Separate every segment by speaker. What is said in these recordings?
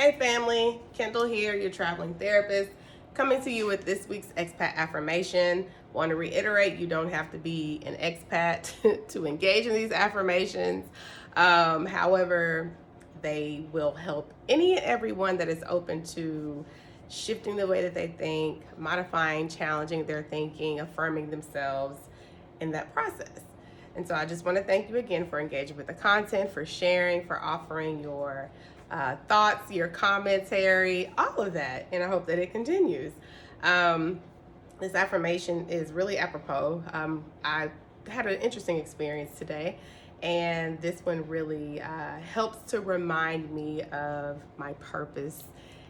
Speaker 1: Hey family, Kendall here, your traveling therapist, coming to you with this week's expat affirmation. Want to reiterate, you don't have to be an expat to engage in these affirmations. However, they will help any and everyone that is open to shifting the way that they think, modifying, challenging their thinking, affirming themselves in that process. And so I just want to thank you again for engaging with the content, for sharing, for offering your thoughts, your commentary, all of that. And I hope that it continues. This affirmation is really apropos. I had an interesting experience today, and this one really helps to remind me of my purpose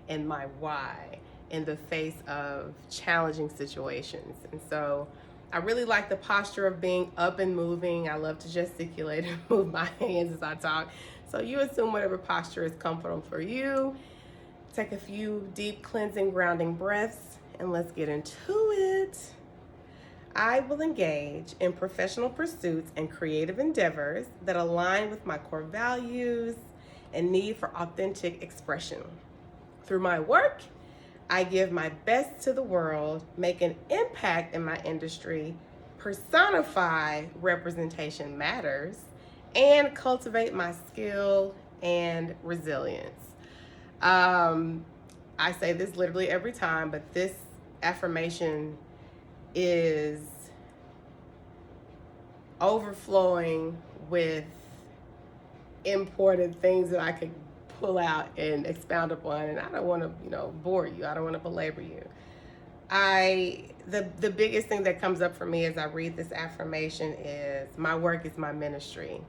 Speaker 1: and my why in the face of challenging situations. And so I really like the posture of being up and moving. I love to gesticulate and move my hands as I talk. So you assume whatever posture is comfortable for you. Take a few deep cleansing, grounding breaths, and let's get into it. I will engage in professional pursuits and creative endeavors that align with my core values and need for authentic expression. Through my work, I give my best to the world, make an impact in my industry, personify representation matters, and cultivate my skill and resilience. I say this literally every time, but this affirmation is overflowing with important things that I could pull out and expound upon, and I don't want to bore you. I don't want to belabor you. The biggest thing that comes up for me as I read this affirmation is my work is my ministry.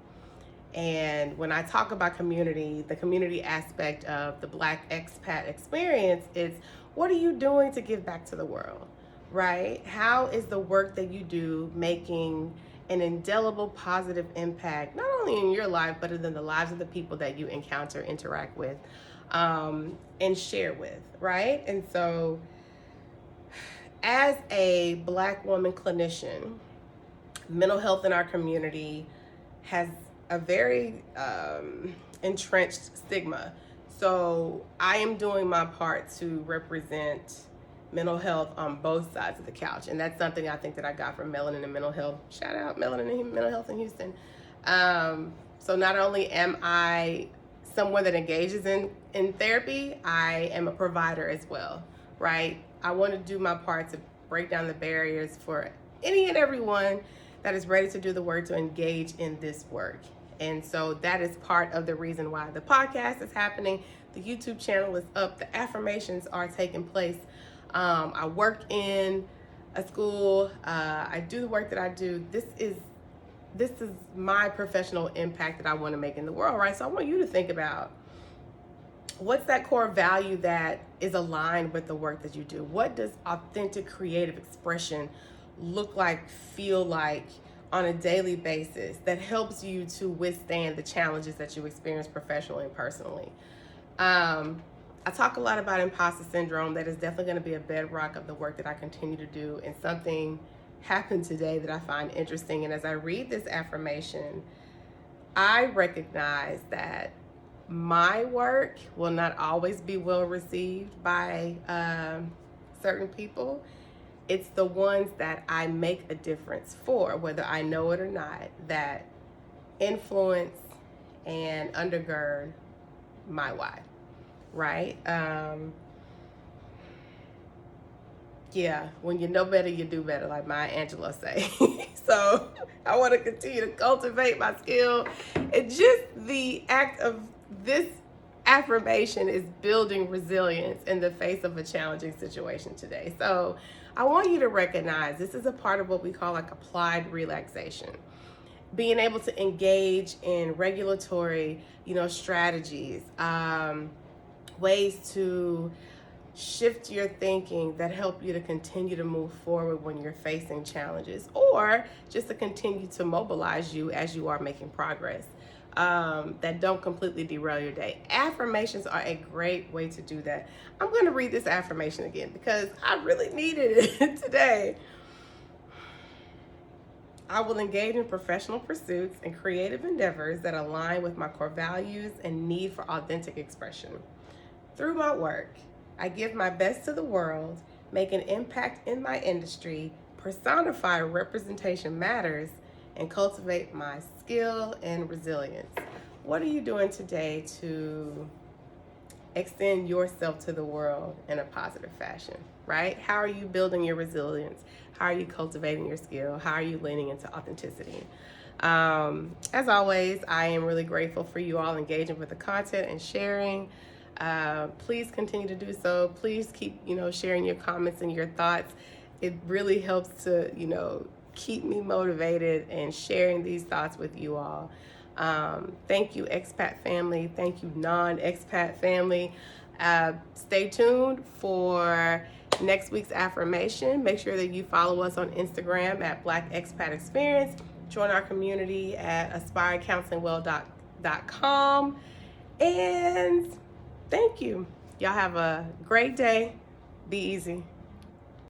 Speaker 1: And when I talk about community, the community aspect of the Black expat experience, it's what are you doing to give back to the world, right? How is the work that you do making an indelible positive impact, not only in your life, but in the lives of the people that you encounter, interact with, and share with, right? And so as a Black woman clinician, mental health in our community has a very entrenched stigma. So I am doing my part to represent mental health on both sides of the couch. And that's something I think that I got from Melanin and Mental Health. Shout out Melanin and Mental Health in Houston. So not only am I someone that engages in therapy, I am a provider as well, right? I want to do my part to break down the barriers for any and everyone that is ready to do the work to engage in this work. And so that is part of the reason why the podcast is happening. The YouTube channel is up. The affirmations are taking place. I work in a school. I do the work that I do. This is my professional impact that I want to make in the world, right? So I want you to think about what's that core value that is aligned with the work that you do. What does authentic creative expression look like, feel like on a daily basis that helps you to withstand the challenges that you experience professionally and personally? I talk a lot about imposter syndrome. That is definitely going to be a bedrock of the work that I continue to do. And something happened today that I find interesting. And as I read this affirmation, I recognize that my work will not always be well received by certain people. It's the ones that I make a difference for, whether I know it or not, that influence and undergird my why, right? Yeah, when you know better, you do better, like Maya Angelou say. So I want to continue to cultivate my skill. And just the act of this affirmation is building resilience in the face of a challenging situation today. So I want you to recognize this is a part of what we call like applied relaxation. Being able to engage in regulatory, strategies, ways to shift your thinking that help you to continue to move forward when you're facing challenges, or just to continue to mobilize you as you are making progress, that don't completely derail your day. Affirmations are a great way to do that. I'm going to read this affirmation again because I really needed it today. I will engage in professional pursuits and creative endeavors that align with my core values and need for authentic expression. Through my work, I give my best to the world, make an impact in my industry, personify representation matters, and cultivate my skill and resilience. What are you doing today to extend yourself to the world in a positive fashion, right? How are you building your resilience? How are you cultivating your skill? How are you leaning into authenticity? As always, I am really grateful for you all engaging with the content and sharing. Please continue to do so. Please keep, sharing your comments and your thoughts. It really helps to, keep me motivated and sharing these thoughts with you all. Thank you, expat family. Thank you, non-expat family. Stay tuned for next week's affirmation. Make sure that you follow us on Instagram at Black Expat Experience. Join our community at aspirecounselingwell.com. And thank you. Y'all have a great day. Be easy.